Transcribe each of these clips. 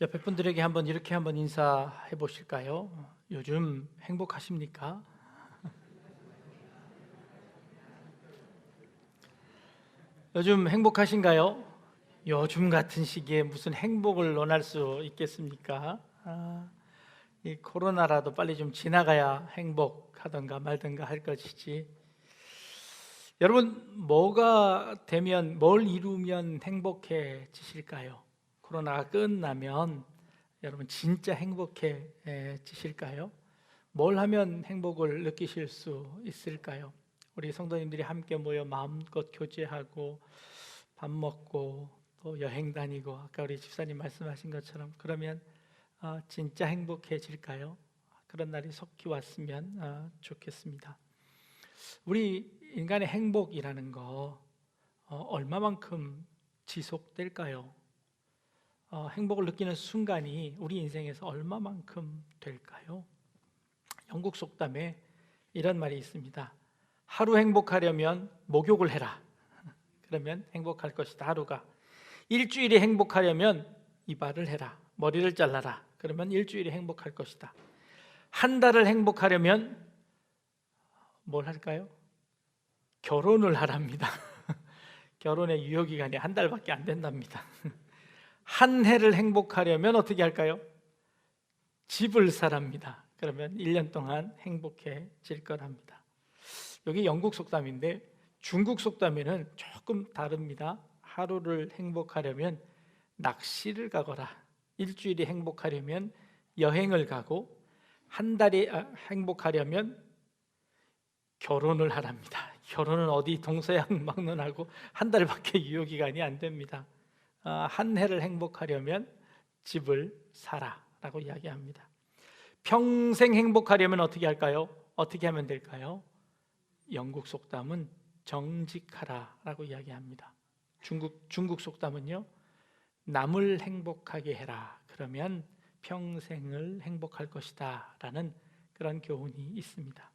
옆에 분들에게 한번 이렇게 한번 인사해 보실까요? 요즘 행복하십니까? 요즘 행복하신가요? 요즘 같은 시기에 무슨 행복을 논할 수 있겠습니까? 이 코로나라도 빨리 좀 지나가야 행복하던가 말던가 할 것이지. 여러분, 뭐가 되면, 뭘 이루면 행복해지실까요? 코로나가 끝나면 여러분 진짜 행복해지실까요? 뭘 하면 행복을 느끼실 수 있을까요? 우리 성도님들이 함께 모여 마음껏 교제하고 밥 먹고 또 여행 다니고 아까 우리 집사님 말씀하신 것처럼 그러면 진짜 행복해질까요? 그런 날이 속히 왔으면 좋겠습니다. 우리 인간의 행복이라는 거 얼마만큼 지속될까요? 행복을 느끼는 순간이 우리 인생에서 얼마만큼 될까요? 영국 속담에 이런 말이 있습니다. 하루 행복하려면 목욕을 해라. 그러면 행복할 것이다. 하루가. 일주일이 행복하려면 이발을 해라. 머리를 잘라라. 그러면 일주일이 행복할 것이다. 한 달을 행복하려면 뭘 할까요? 결혼을 하랍니다. 결혼의 유효기간이 한 달밖에 안 된답니다. 한 해를 행복하려면 어떻게 할까요? 집을 사랍니다. 그러면 1년 동안 행복해질 거랍니다. 여기 영국 속담인데 중국 속담에는 조금 다릅니다. 하루를 행복하려면 낚시를 가거라. 일주일이 행복하려면 여행을 가고 한 달이 행복하려면 결혼을 하랍니다. 결혼은 어디 동서양망론하고 한 달밖에 유효기간이 안 됩니다. 한 해를 행복하려면 집을 사라라고 이야기합니다. 평생 행복하려면 어떻게 할까요? 어떻게 하면 될까요? 영국 속담은 정직하라라고 이야기합니다. 중국 속담은요, 남을 행복하게 해라. 그러면 평생을 행복할 것이다 라는 그런 교훈이 있습니다.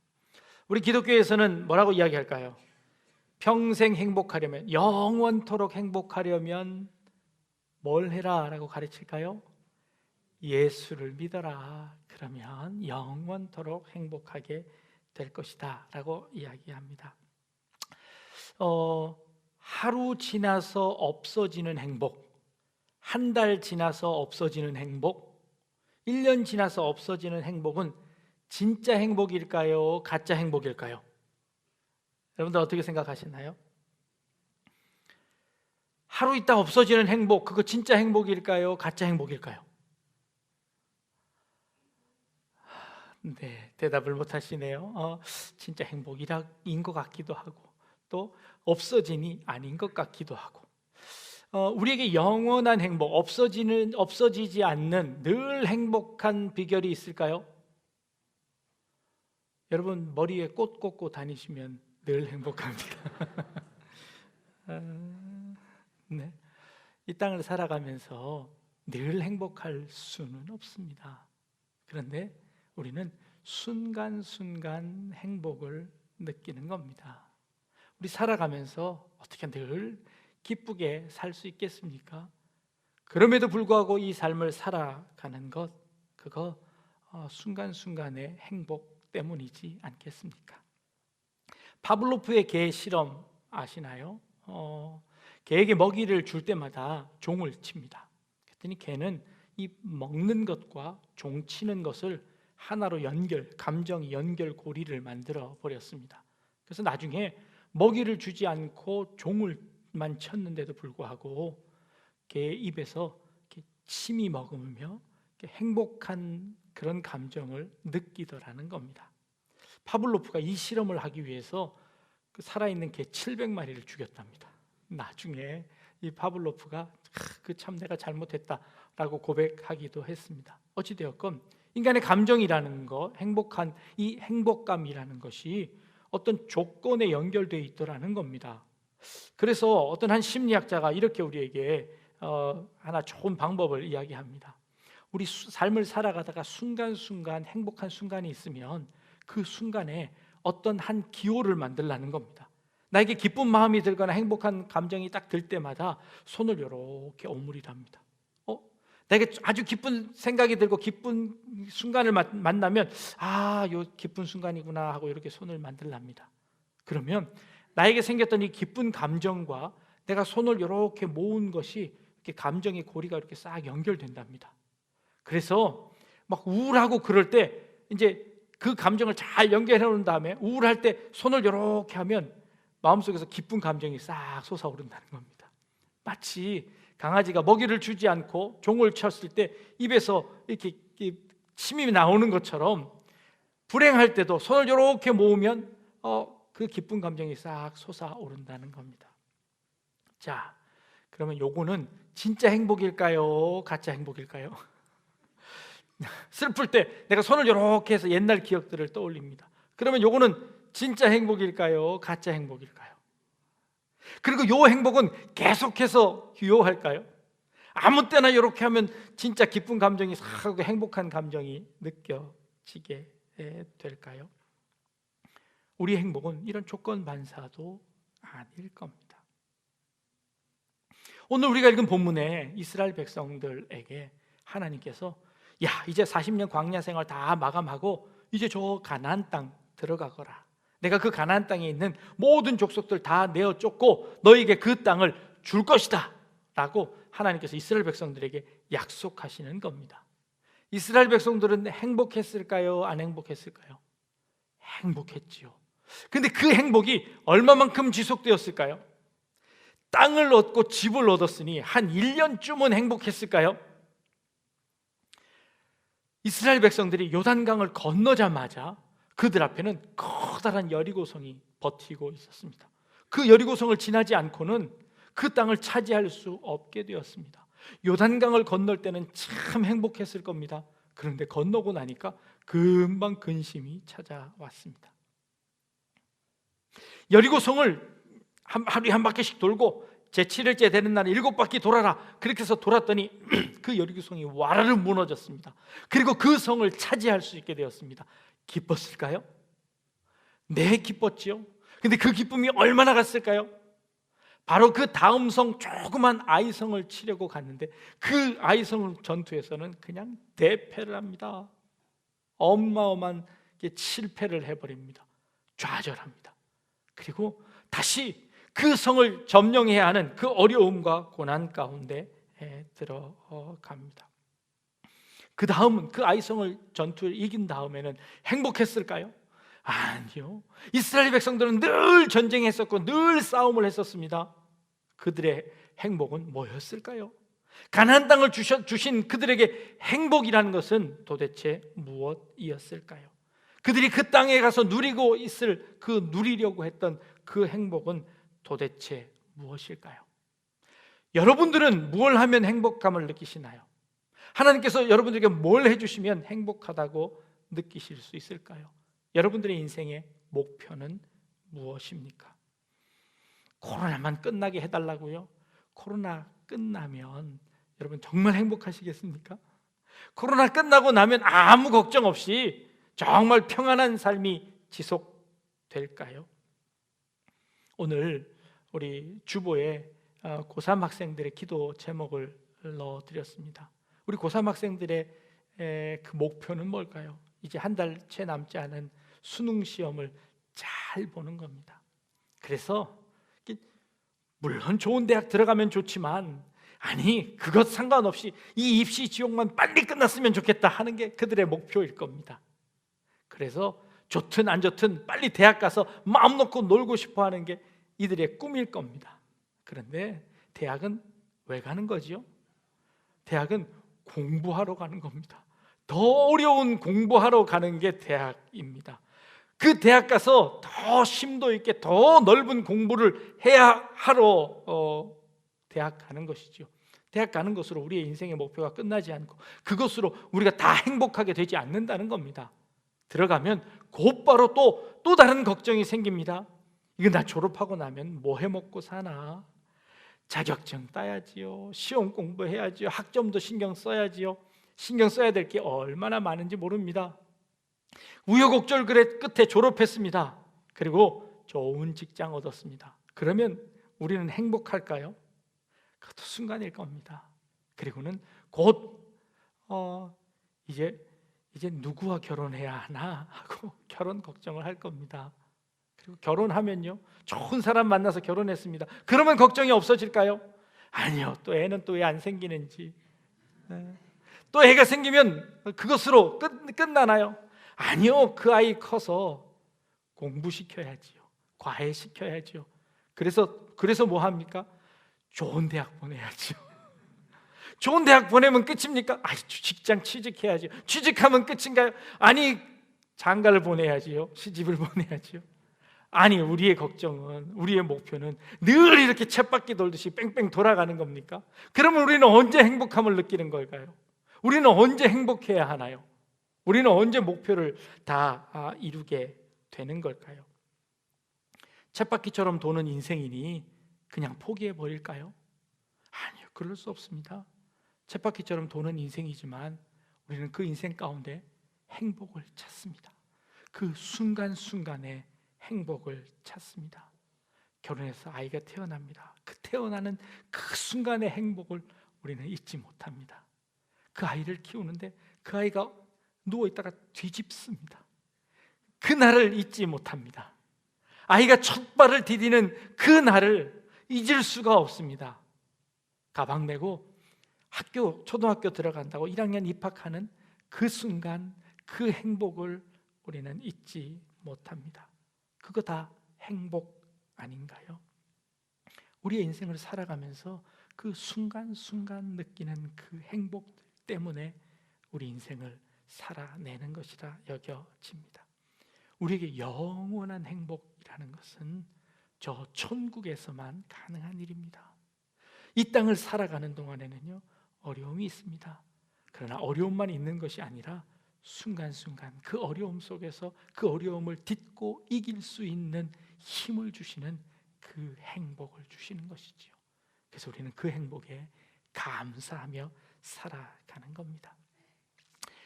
우리 기독교에서는 뭐라고 이야기할까요? 평생 행복하려면, 영원토록 행복하려면 뭘 해라 라고 가르칠까요? 예수를 믿어라. 그러면 영원토록 행복하게 될 것이다 라고 이야기합니다. 하루 지나서 없어지는 행복, 한 달 지나서 없어지는 행복, 1년 지나서 없어지는 행복은 진짜 행복일까요? 가짜 행복일까요? 여러분들 어떻게 생각하시나요? 하루 있다 없어지는 행복, 그거 진짜 행복일까요? 가짜 행복일까요? 네, 대답을 못 하시네요. 진짜 행복인 것 같기도 하고 또 없어지니 아닌 것 같기도 하고. 우리에게 영원한 행복, 없어지지 않는 늘 행복한 비결이 있을까요? 여러분 머리에 꽃 꽂고 다니시면 늘 행복합니다. 네, 이 땅을 살아가면서 늘 행복할 수는 없습니다. 그런데 우리는 순간순간 행복을 느끼는 겁니다. 우리 살아가면서 어떻게 늘 기쁘게 살 수 있겠습니까? 그럼에도 불구하고 이 삶을 살아가는 것, 그거 순간순간의 행복 때문이지 않겠습니까? 파블로프의 개 실험 아시나요? 개에게 먹이를 줄 때마다 종을 칩니다. 그랬더니 개는 이 먹는 것과 종 치는 것을 하나로 감정 연결고리를 만들어 버렸습니다. 그래서 나중에 먹이를 주지 않고 종을만 쳤는데도 불구하고 개의 입에서 침이 머금으며 행복한 그런 감정을 느끼더라는 겁니다. 파블로프가 이 실험을 하기 위해서 그 살아있는 개 700마리를 죽였답니다. 나중에 이 파블로프가 참 내가 잘못했다라고 고백하기도 했습니다. 어찌되었건 인간의 감정이라는 거, 이 행복감이라는 것이 어떤 조건에 연결되어 있더라는 겁니다. 그래서 어떤 한 심리학자가 이렇게 우리에게 하나 좋은 방법을 이야기합니다. 우리 삶을 살아가다가 순간순간 행복한 순간이 있으면 그 순간에 어떤 한 기호를 만들라는 겁니다. 나에게 기쁜 마음이 들거나 행복한 감정이 딱 들 때마다 손을 이렇게 오므리랍니다. 내게 아주 기쁜 생각이 들고 기쁜 순간을 만나면 요 기쁜 순간이구나 하고 이렇게 손을 만들랍니다. 그러면 나에게 생겼던 이 기쁜 감정과 내가 손을 이렇게 모은 것이 이렇게 감정의 고리가 이렇게 싹 연결된답니다. 그래서 막 우울하고 그럴 때 이제 그 감정을 잘 연결해 놓은 다음에 우울할 때 손을 이렇게 하면 마음속에서 기쁜 감정이 싹 솟아오른다는 겁니다. 마치 강아지가 먹이를 주지 않고 종을 쳤을 때 입에서 이렇게 침이 나오는 것처럼 불행할 때도 손을 이렇게 모으면 그 기쁜 감정이 싹 솟아오른다는 겁니다. 자, 그러면 요거는 진짜 행복일까요? 가짜 행복일까요? 슬플 때 내가 손을 이렇게 해서 옛날 기억들을 떠올립니다. 그러면 요거는 진짜 행복일까요? 가짜 행복일까요? 그리고 요 행복은 계속해서 유효할까요? 아무 때나 이렇게 하면 진짜 기쁜 감정이 싹 하고 행복한 감정이 느껴지게 될까요? 우리 행복은 이런 조건 반사도 아닐 겁니다. 오늘 우리가 읽은 본문에 이스라엘 백성들에게 하나님께서 이제 40년 광야 생활 다 마감하고 이제 저 가나안 땅 들어가거라. 내가 그 가나안 땅에 있는 모든 족속들 다 내어 쫓고 너에게 그 땅을 줄 것이다 라고 하나님께서 이스라엘 백성들에게 약속하시는 겁니다. 이스라엘 백성들은 행복했을까요? 안 행복했을까요? 행복했지요. 근데 그 행복이 얼마만큼 지속되었을까요? 땅을 얻고 집을 얻었으니 한 1년쯤은 행복했을까요? 이스라엘 백성들이 요단강을 건너자마자 그들 앞에는 커다란 여리고성이 버티고 있었습니다. 그 여리고성을 지나지 않고는 그 땅을 차지할 수 없게 되었습니다. 요단강을 건널 때는 참 행복했을 겁니다. 그런데 건너고 나니까 금방 근심이 찾아왔습니다. 여리고성을 하루에 한 바퀴씩 돌고 제7일째 되는 날 7바퀴 돌아라. 그렇게 해서 돌았더니 그 여리고성이 와르르 무너졌습니다. 그리고 그 성을 차지할 수 있게 되었습니다. 기뻤을까요? 네, 기뻤지요. 근데 그 기쁨이 얼마나 갔을까요? 바로 그 다음 성, 조그만 아이성을 치려고 갔는데 그 아이성 전투에서는 그냥 대패를 합니다. 어마어마한 실패를 해버립니다. 좌절합니다. 그리고 다시 그 성을 점령해야 하는 그 어려움과 고난 가운데 들어갑니다. 그 다음은 그 아이성을 전투를 이긴 다음에는 행복했을까요? 아니요. 이스라엘 백성들은 늘 전쟁했었고 늘 싸움을 했었습니다. 그들의 행복은 뭐였을까요? 가나안 땅을 주신 그들에게 행복이라는 것은 도대체 무엇이었을까요? 그들이 그 땅에 가서 누리고 있을 누리려고 했던 그 행복은 도대체 무엇일까요? 여러분들은 뭘 하면 행복감을 느끼시나요? 하나님께서 여러분들에게 뭘 해주시면 행복하다고 느끼실 수 있을까요? 여러분들의 인생의 목표는 무엇입니까? 코로나만 끝나게 해달라고요? 코로나 끝나면 여러분 정말 행복하시겠습니까? 코로나 끝나고 나면 아무 걱정 없이 정말 평안한 삶이 지속될까요? 오늘 우리 주보에 고3 학생들의 기도 제목을 넣어드렸습니다. 우리 고3 학생들의 그 목표는 뭘까요? 이제 한 달 채 남지 않은 수능 시험을 잘 보는 겁니다. 그래서 물론 좋은 대학 들어가면 좋지만 그것 상관없이 이 입시 지옥만 빨리 끝났으면 좋겠다 하는 게 그들의 목표일 겁니다. 그래서 좋든 안 좋든 빨리 대학 가서 마음 놓고 놀고 싶어 하는 게 이들의 꿈일 겁니다. 그런데 대학은 왜 가는 거지요? 대학은 공부하러 가는 겁니다. 더 어려운 공부하러 가는 게 대학입니다. 그 대학 가서 더 심도 있게 더 넓은 공부를 해야 하러 대학 가는 것이죠. 대학 가는 것으로 우리의 인생의 목표가 끝나지 않고 그것으로 우리가 다 행복하게 되지 않는다는 겁니다. 들어가면 곧바로 또 다른 걱정이 생깁니다. 이거 나 졸업하고 나면 뭐 해먹고 사나? 자격증 따야지요. 시험 공부해야지요. 학점도 신경 써야지요. 신경 써야 될 게 얼마나 많은지 모릅니다. 우여곡절 끝에 졸업했습니다. 그리고 좋은 직장 얻었습니다. 그러면 우리는 행복할까요? 그것도 순간일 겁니다. 그리고는 곧 이제 누구와 결혼해야 하나 하고 결혼 걱정을 할 겁니다. 그리고 결혼하면요, 좋은 사람 만나서 결혼했습니다. 그러면 걱정이 없어질까요? 아니요. 또 애는 또 왜 안 생기는지, 또 애가 생기면 그것으로 끝나나요? 아니요. 그 아이 커서 공부시켜야지요. 과외시켜야지요. 그래서 뭐 합니까? 좋은 대학 보내야죠. 좋은 대학 보내면 끝입니까? 직장 취직해야죠. 취직하면 끝인가요? 아니, 장가를 보내야지요. 시집을 보내야지요. 아니, 우리의 걱정은, 우리의 목표는 늘 이렇게 쳇바퀴 돌듯이 뺑뺑 돌아가는 겁니까? 그러면 우리는 언제 행복함을 느끼는 걸까요? 우리는 언제 행복해야 하나요? 우리는 언제 목표를 다 이루게 되는 걸까요? 쳇바퀴처럼 도는 인생이니 그냥 포기해 버릴까요? 아니요, 그럴 수 없습니다. 쳇바퀴처럼 도는 인생이지만 우리는 그 인생 가운데 행복을 찾습니다. 그 순간순간에 행복을 찾습니다. 결혼해서 아이가 태어납니다. 그 태어나는 그 순간의 행복을 우리는 잊지 못합니다. 그 아이를 키우는데 그 아이가 누워있다가 뒤집습니다. 그날을 잊지 못합니다. 아이가 첫 발을 디디는 그 날을 잊을 수가 없습니다. 가방 메고 초등학교 들어간다고 1학년 입학하는 그 순간, 그 행복을 우리는 잊지 못합니다. 그거 다 행복 아닌가요? 우리의 인생을 살아가면서 그 순간순간 느끼는 그 행복 때문에 우리 인생을 살아내는 것이라 여겨집니다. 우리에게 영원한 행복이라는 것은 저 천국에서만 가능한 일입니다. 이 땅을 살아가는 동안에는요, 어려움이 있습니다. 그러나 어려움만 있는 것이 아니라 순간순간 그 어려움 속에서 그 어려움을 딛고 이길 수 있는 힘을 주시는 그 행복을 주시는 것이지요. 그래서 우리는 그 행복에 감사하며 살아가는 겁니다.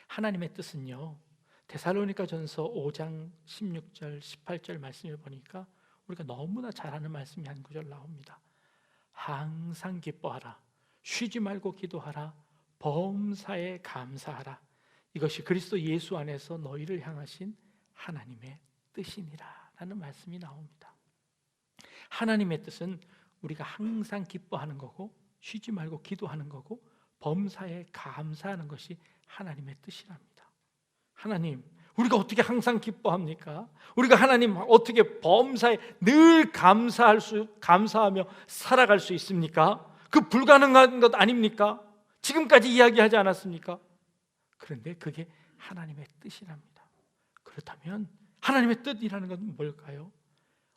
하나님의 뜻은요, 데살로니가전서 5장 16절 18절 말씀을 보니까 우리가 너무나 잘 아는 말씀이 한 구절 나옵니다. 항상 기뻐하라, 쉬지 말고 기도하라, 범사에 감사하라. 이것이 그리스도 예수 안에서 너희를 향하신 하나님의 뜻이니라 라는 말씀이 나옵니다. 하나님의 뜻은 우리가 항상 기뻐하는 거고, 쉬지 말고 기도하는 거고, 범사에 감사하는 것이 하나님의 뜻이랍니다. 하나님, 우리가 어떻게 항상 기뻐합니까? 우리가 하나님 어떻게 범사에 늘 감사하며 살아갈 수 있습니까? 그 불가능한 것 아닙니까? 지금까지 이야기하지 않았습니까? 그런데 그게 하나님의 뜻이랍니다. 그렇다면 하나님의 뜻이라는 건 뭘까요?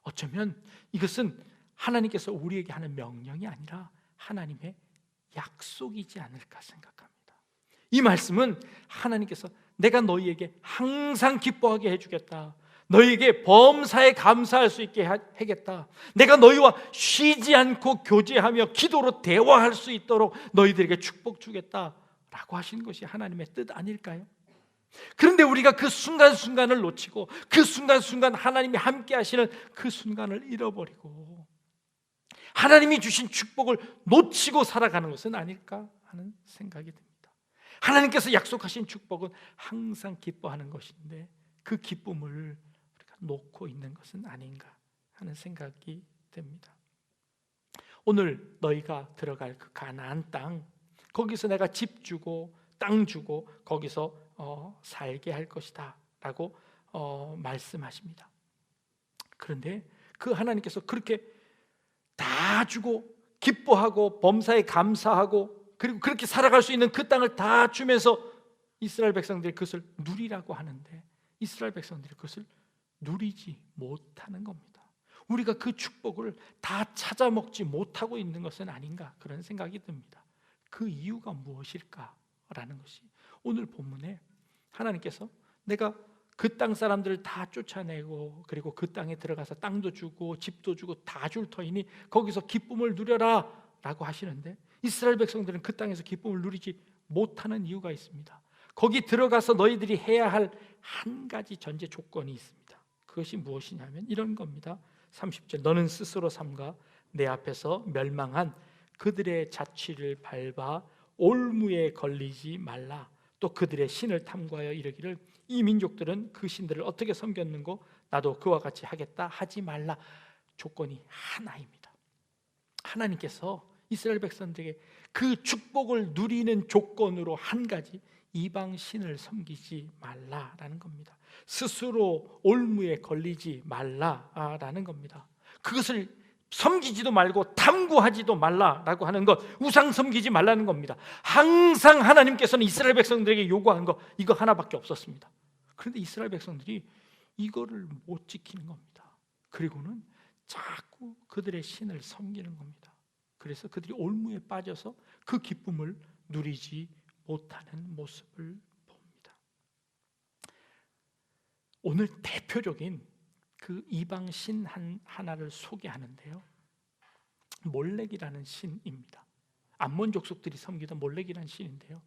어쩌면 이것은 하나님께서 우리에게 하는 명령이 아니라 하나님의 약속이지 않을까 생각합니다. 이 말씀은 하나님께서 내가 너희에게 항상 기뻐하게 해주겠다, 너희에게 범사에 감사할 수 있게 하겠다, 내가 너희와 쉬지 않고 교제하며 기도로 대화할 수 있도록 너희들에게 축복 주겠다 라고 하신 것이 하나님의 뜻 아닐까요? 그런데 우리가 그 순간순간을 놓치고 그 순간순간 하나님이 함께 하시는 그 순간을 잃어버리고 하나님이 주신 축복을 놓치고 살아가는 것은 아닐까 하는 생각이 듭니다. 하나님께서 약속하신 축복은 항상 기뻐하는 것인데 그 기쁨을 우리가 놓고 있는 것은 아닌가 하는 생각이 듭니다. 오늘 너희가 들어갈 그 가나안 땅, 거기서 내가 집 주고 땅 주고 거기서 살게 할 것이다 라고 말씀하십니다. 그런데 그 하나님께서 그렇게 다 주고 기뻐하고 범사에 감사하고 그리고 그렇게 살아갈 수 있는 그 땅을 다 주면서 이스라엘 백성들이 그것을 누리라고 하는데 이스라엘 백성들이 그것을 누리지 못하는 겁니다. 우리가 그 축복을 다 찾아 먹지 못하고 있는 것은 아닌가 그런 생각이 듭니다. 그 이유가 무엇일까라는 것이 오늘 본문에 하나님께서 내가 그 땅 사람들을 다 쫓아내고 그리고 그 땅에 들어가서 땅도 주고 집도 주고 다 줄 터이니 거기서 기쁨을 누려라 라고 하시는데 이스라엘 백성들은 그 땅에서 기쁨을 누리지 못하는 이유가 있습니다. 거기 들어가서 너희들이 해야 할 한 가지 전제 조건이 있습니다. 그것이 무엇이냐면 이런 겁니다. 30절 너는 스스로 삼가 내 앞에서 멸망한 그들의 자취를 밟아 올무에 걸리지 말라. 또 그들의 신을 탐구하여 이르기를 이 민족들은 그 신들을 어떻게 섬겼는고 나도 그와 같이 하겠다 하지 말라. 조건이 하나입니다. 하나님께서 이스라엘 백성들에게 그 축복을 누리는 조건으로 한 가지, 이방 신을 섬기지 말라라는 겁니다. 스스로 올무에 걸리지 말라라는 겁니다. 그것을 섬기지도 말고 탐구하지도 말라라고 하는 것, 우상 섬기지 말라는 겁니다. 항상 하나님께서는 이스라엘 백성들에게 요구한 거 이거 하나밖에 없었습니다. 그런데 이스라엘 백성들이 이거를 못 지키는 겁니다. 그리고는 자꾸 그들의 신을 섬기는 겁니다. 그래서 그들이 올무에 빠져서 그 기쁨을 누리지 못하는 모습을 봅니다. 오늘 대표적인 그 이방 신 하나를 소개하는데요, 몰렉이라는 신입니다. 암몬 족속들이 섬기던 몰렉이라는 신인데요,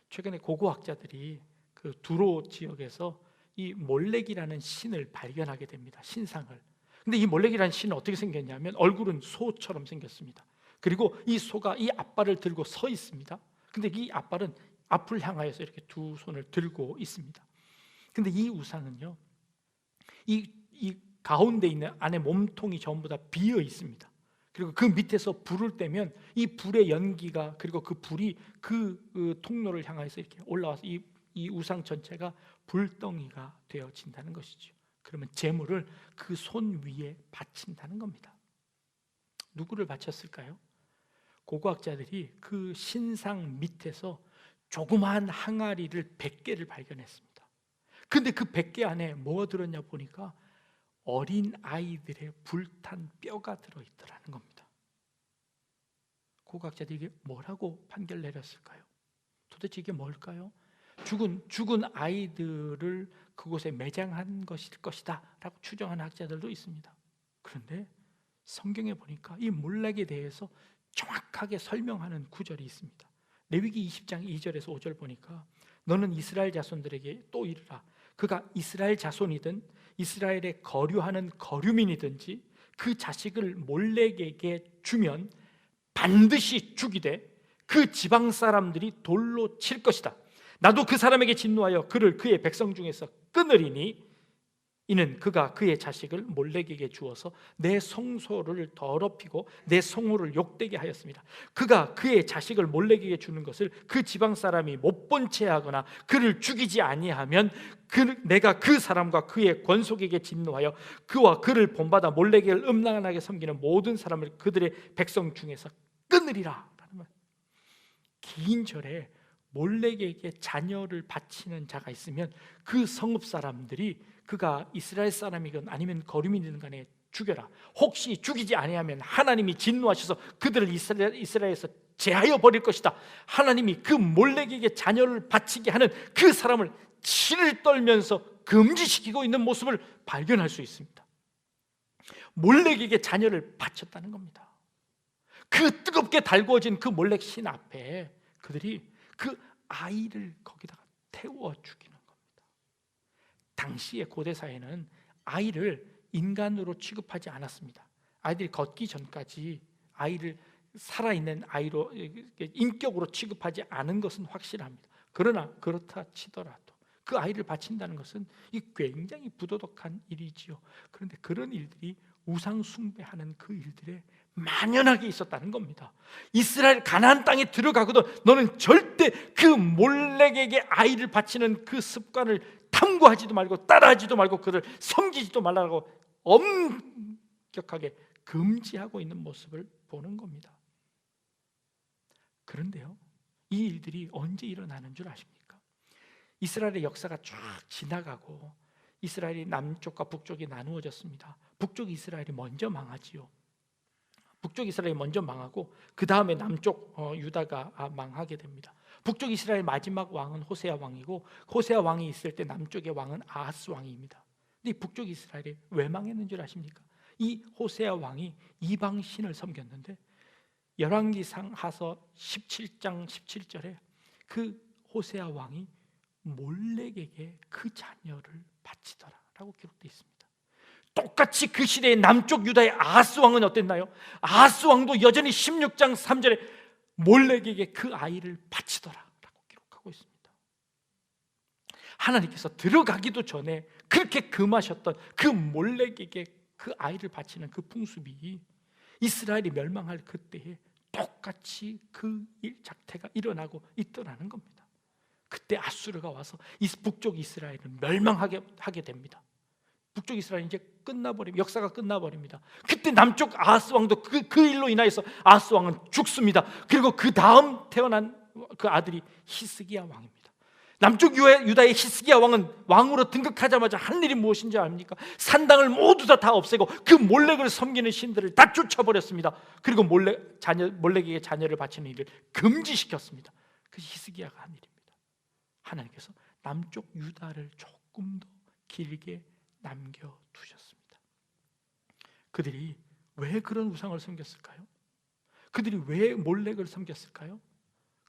최근에 고고학자들이 그 두로 지역에서 이 몰렉이라는 신을 발견하게 됩니다. 신상을. 근데 이 몰렉이라는 신은 어떻게 생겼냐면 얼굴은 소처럼 생겼습니다. 그리고 이 소가 이 앞발을 들고 서 있습니다. 근데 이 앞발은 앞을 향하여서 이렇게 두 손을 들고 있습니다. 근데 이 우상은요, 이 가운데 있는 안에 몸통이 전부 다 비어 있습니다. 그리고 그 밑에서 불을 떼면 이 불의 연기가, 그리고 그 불이 그 통로를 향해서 이렇게 올라와서 이 우상 전체가 불덩이가 되어진다는 것이죠. 그러면 제물을 그 손 위에 바친다는 겁니다. 누구를 바쳤을까요? 고고학자들이 그 신상 밑에서 조그마한 항아리를 100개를 발견했습니다. 근데 그 100개 안에 뭐가 들었냐 보니까 어린 아이들의 불탄 뼈가 들어있더라는 겁니다. 고고학자들이 이게 뭐라고 판결 내렸을까요? 도대체 이게 뭘까요? 죽은 아이들을 그곳에 매장한 것일 것이다 라고 추정하는 학자들도 있습니다. 그런데 성경에 보니까 이 몰렉에 대해서 정확하게 설명하는 구절이 있습니다. 레위기 20장 2절에서 5절 보니까 너는 이스라엘 자손들에게 또 이르라. 그가 이스라엘 자손이든 이스라엘에 거류하는 거류민이든지 그 자식을 몰렉에게 주면 반드시 죽이되 그 지방 사람들이 돌로 칠 것이다. 나도 그 사람에게 진노하여 그를 그의 백성 중에서 끊으리니 이는 그가 그의 자식을 몰렉에게 주어서 내 성소를 더럽히고 내 성호를 욕되게 하였습니다. 그가 그의 자식을 몰렉에게 주는 것을 그 지방 사람이 못 본 채 하거나 그를 죽이지 아니하면 내가 그 사람과 그의 권속에게 진노하여 그와 그를 본받아 몰렉을 음란하게 섬기는 모든 사람을 그들의 백성 중에서 끊으리라. 긴 절에 몰렉에게 자녀를 바치는 자가 있으면 그 성읍 사람들이 그가 이스라엘 사람이건 아니면 거류민이든 간에 죽여라. 혹시 죽이지 아니하면 하나님이 진노하셔서 그들을 이스라엘에서 제하여 버릴 것이다. 하나님이 그 몰렉에게 자녀를 바치게 하는 그 사람을 치를 떨면서 금지시키고 있는 모습을 발견할 수 있습니다. 몰렉에게 자녀를 바쳤다는 겁니다. 그 뜨겁게 달구어진 그 몰렉 신 앞에 그들이 그 아이를 거기다가 태워 죽이는 겁니다. 당시의 고대 사회는 아이를 인간으로 취급하지 않았습니다. 아이들이 걷기 전까지 아이를 살아있는 아이로 인격으로 취급하지 않은 것은 확실합니다. 그러나 그렇다 치더라도 그 아이를 바친다는 것은 굉장히 부도덕한 일이지요. 그런데 그런 일들이 우상 숭배하는 그 일들에 만연하게 있었다는 겁니다. 이스라엘 가나안 땅에 들어가거든 너는 절대 그 몰렉에게 아이를 바치는 그 습관을 탐구하지도 말고 따라하지도 말고 그를 섬기지도 말라고 엄격하게 금지하고 있는 모습을 보는 겁니다. 그런데요, 이 일들이 언제 일어나는 줄 아십니까? 이스라엘의 역사가 쫙 지나가고 이스라엘이 남쪽과 북쪽이 나누어졌습니다. 북쪽 이스라엘이 먼저 망하지요. 북쪽 이스라엘이 먼저 망하고 그 다음에 남쪽 유다가 망하게 됩니다. 북쪽 이스라엘 마지막 왕은 호세아 왕이고 호세아 왕이 있을 때 남쪽의 왕은 아하스 왕입니다. 근데 북쪽 이스라엘이 왜 망했는 줄 아십니까? 이 호세아 왕이 이방 신을 섬겼는데 열왕기상 하서 17장 17절에 그 호세아 왕이 몰렉에게 그 자녀를 바치더라라고 기록되어 있습니다. 똑같이 그 시대의 남쪽 유다의 아하스 왕은 어땠나요? 아하스 왕도 여전히 16장 3절에 몰렉에게 그 아이를 바치더라라고 기록하고 있습니다. 하나님께서 들어가기도 전에 그렇게 금하셨던 그 몰렉에게 그 아이를 바치는 그 풍습이 이스라엘이 멸망할 그때에 똑같이 그 작태가 일어나고 있더라는 겁니다. 그때 아수르가 와서 이 북쪽 이스라엘을 멸망하게 됩니다. 북쪽 이스라엘 이제 역사가 끝나버립니다. 그때 남쪽 아하스 왕도 그 일로 인하여서 아하스 왕은 죽습니다. 그리고 그 다음 태어난 그 아들이 히스기야 왕입니다. 남쪽 유다의 히스기야 왕은 왕으로 등극하자마자 한 일이 무엇인지 압니까? 산당을 모두 다 없애고 그 몰렉을 섬기는 신들을 다 쫓아버렸습니다. 그리고 몰렉에게 자녀를 바치는 일을 금지시켰습니다. 그것이 히스기야가 한 일입니다. 하나님께서 남쪽 유다를 조금 더 길게 남겨두셨습니다. 그들이 왜 그런 우상을 섬겼을까요? 그들이 왜 몰렉을 섬겼을까요?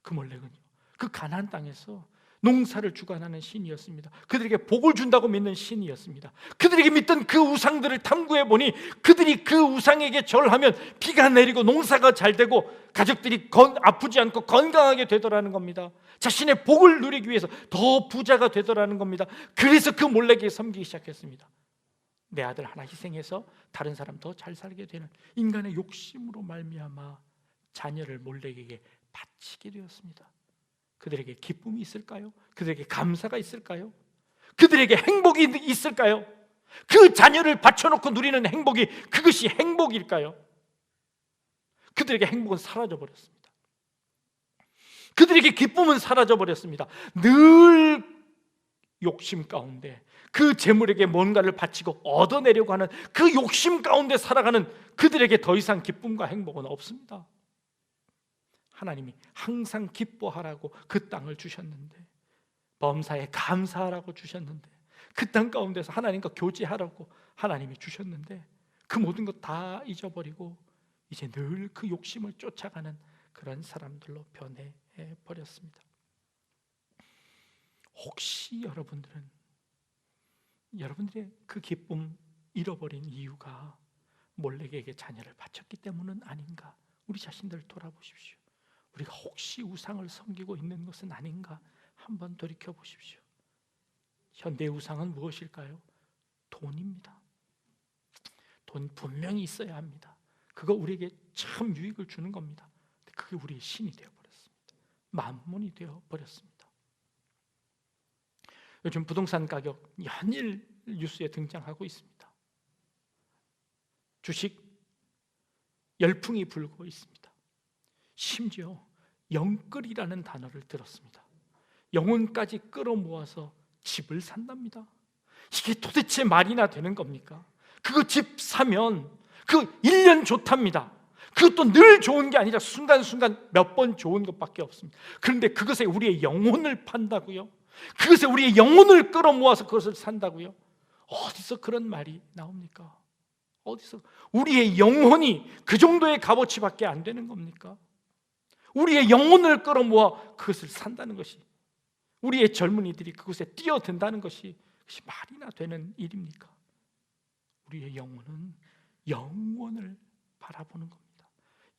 그 몰렉은요, 그 가나안 땅에서 농사를 주관하는 신이었습니다. 그들에게 복을 준다고 믿는 신이었습니다. 그들에게 믿던 그 우상들을 탐구해 보니 그들이 그 우상에게 절하면 비가 내리고 농사가 잘 되고 가족들이 아프지 않고 건강하게 되더라는 겁니다. 자신의 복을 누리기 위해서 더 부자가 되더라는 겁니다. 그래서 그 몰렉에게 섬기기 시작했습니다. 내 아들 하나 희생해서 다른 사람 더 잘 살게 되는 인간의 욕심으로 말미암아 자녀를 몰렉에게 바치게 되었습니다. 그들에게 기쁨이 있을까요? 그들에게 감사가 있을까요? 그들에게 행복이 있을까요? 그 자녀를 바쳐놓고 누리는 행복이 그것이 행복일까요? 그들에게 행복은 사라져버렸습니다. 그들에게 기쁨은 사라져버렸습니다. 늘 욕심 가운데 그 재물에게 뭔가를 바치고 얻어내려고 하는 그 욕심 가운데 살아가는 그들에게 더 이상 기쁨과 행복은 없습니다. 하나님이 항상 기뻐하라고 그 땅을 주셨는데, 범사에 감사하라고 주셨는데, 그 땅 가운데서 하나님과 교제하라고 하나님이 주셨는데 그 모든 것 다 잊어버리고 이제 늘 그 욕심을 쫓아가는 그런 사람들로 변해버렸습니다. 혹시 여러분들의 그 기쁨 잃어버린 이유가 몰렉에게 자녀를 바쳤기 때문은 아닌가? 우리 자신들 돌아보십시오. 우리가 혹시 우상을 섬기고 있는 것은 아닌가 한번 돌이켜보십시오. 현대의 우상은 무엇일까요? 돈입니다. 돈 분명히 있어야 합니다. 그거 우리에게 참 유익을 주는 겁니다. 그게 우리의 신이 되어버렸습니다. 만몬이 되어버렸습니다. 요즘 부동산 가격 연일 뉴스에 등장하고 있습니다. 주식 열풍이 불고 있습니다. 심지어 영끌이라는 단어를 들었습니다. 영혼까지 끌어모아서 집을 산답니다. 이게 도대체 말이나 되는 겁니까? 그거 집 사면 그 1년 좋답니다. 그것도 늘 좋은 게 아니라 순간순간 몇 번 좋은 것밖에 없습니다. 그런데 그것에 우리의 영혼을 판다고요? 그것에 우리의 영혼을 끌어모아서 그것을 산다고요? 어디서 그런 말이 나옵니까? 어디서? 우리의 영혼이 그 정도의 값어치밖에 안 되는 겁니까? 우리의 영혼을 끌어모아 그것을 산다는 것이, 우리의 젊은이들이 그곳에 뛰어든다는 것이 말이나 되는 일입니까? 우리의 영혼은 영원을 바라보는 겁니다.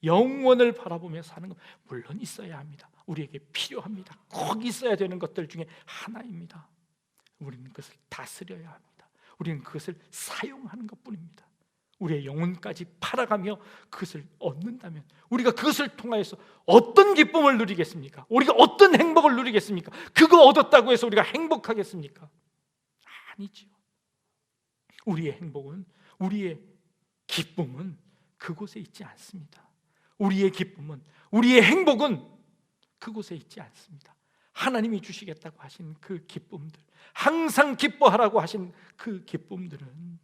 영원을 바라보며 사는 것, 물론 있어야 합니다. 우리에게 필요합니다. 꼭 있어야 되는 것들 중에 하나입니다. 우리는 그것을 다스려야 합니다. 우리는 그것을 사용하는 것뿐입니다. 우리의 영혼까지 팔아가며 그것을 얻는다면 우리가 그것을 통하여서 어떤 기쁨을 누리겠습니까? 우리가 어떤 행복을 누리겠습니까? 그거 얻었다고 해서 우리가 행복하겠습니까? 아니죠. 우리의 행복은, 우리의 기쁨은 그곳에 있지 않습니다. 우리의 기쁨은, 우리의 행복은 그곳에 있지 않습니다. 하나님이 주시겠다고 하신 그 기쁨들, 항상 기뻐하라고 하신 그 기쁨들은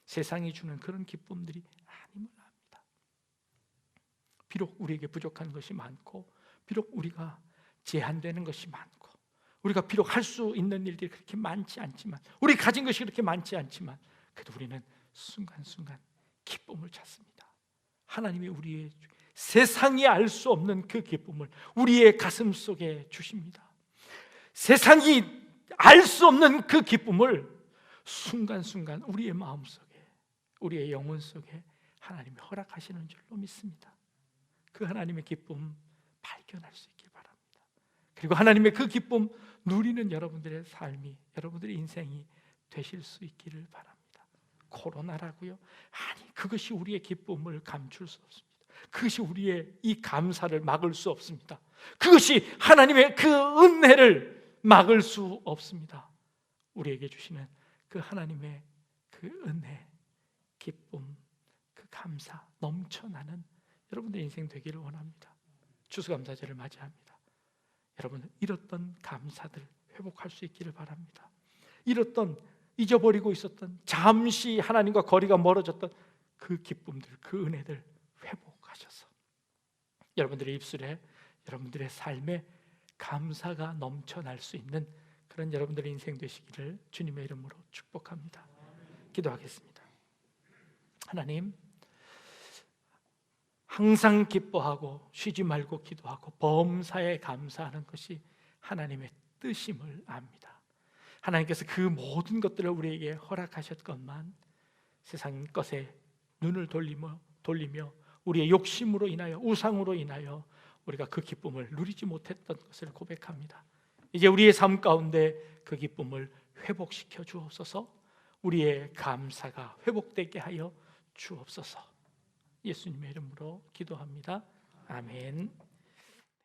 세상이 주는 그런 기쁨들이 아님을 압니다. 비록 우리에게 부족한 것이 많고, 비록 우리가 제한되는 것이 많고, 우리가 비록 할 수 있는 일들이 그렇게 많지 않지만, 우리 가진 것이 그렇게 많지 않지만, 그래도 우리는 순간순간 기쁨을 찾습니다. 하나님이 우리의 세상이 알 수 없는 그 기쁨을 우리의 가슴 속에 주십니다. 세상이 알 수 없는 그 기쁨을 순간순간 우리의 마음 속에, 우리의 영혼 속에 하나님이 허락하시는 줄로 믿습니다. 그 하나님의 기쁨 발견할 수 있길 바랍니다. 그리고 하나님의 그 기쁨 누리는 여러분들의 삶이, 여러분들의 인생이 되실 수 있기를 바랍니다. 코로나라고요? 아니, 그것이 우리의 기쁨을 감출 수 없습니다. 그것이 우리의 이 감사를 막을 수 없습니다. 그것이 하나님의 그 은혜를 막을 수 없습니다. 우리에게 주시는 그 하나님의 그 은혜, 기쁨, 그 감사 넘쳐나는 여러분의 인생 되기를 원합니다. 추수감사절을 맞이합니다. 여러분, 잃었던 감사들 회복할 수 있기를 바랍니다. 잃었던, 잊어버리고 있었던, 잠시 하나님과 거리가 멀어졌던 그 기쁨들, 그 은혜들 회복하셔서 여러분들의 입술에, 여러분들의 삶에 감사가 넘쳐날 수 있는 그런 여러분들의 인생 되시기를 주님의 이름으로 축복합니다. 기도하겠습니다. 하나님, 항상 기뻐하고 쉬지 말고 기도하고 범사에 감사하는 것이 하나님의 뜻임을 압니다. 하나님께서 그 모든 것들을 우리에게 허락하셨건만 세상 것에 눈을 돌리며 우리의 욕심으로 인하여, 우상으로 인하여 우리가 그 기쁨을 누리지 못했던 것을 고백합니다. 이제 우리의 삶 가운데 그 기쁨을 회복시켜 주옵소서. 우리의 감사가 회복되게 하여 주옵소서. 예수님의 이름으로 기도합니다. 아멘.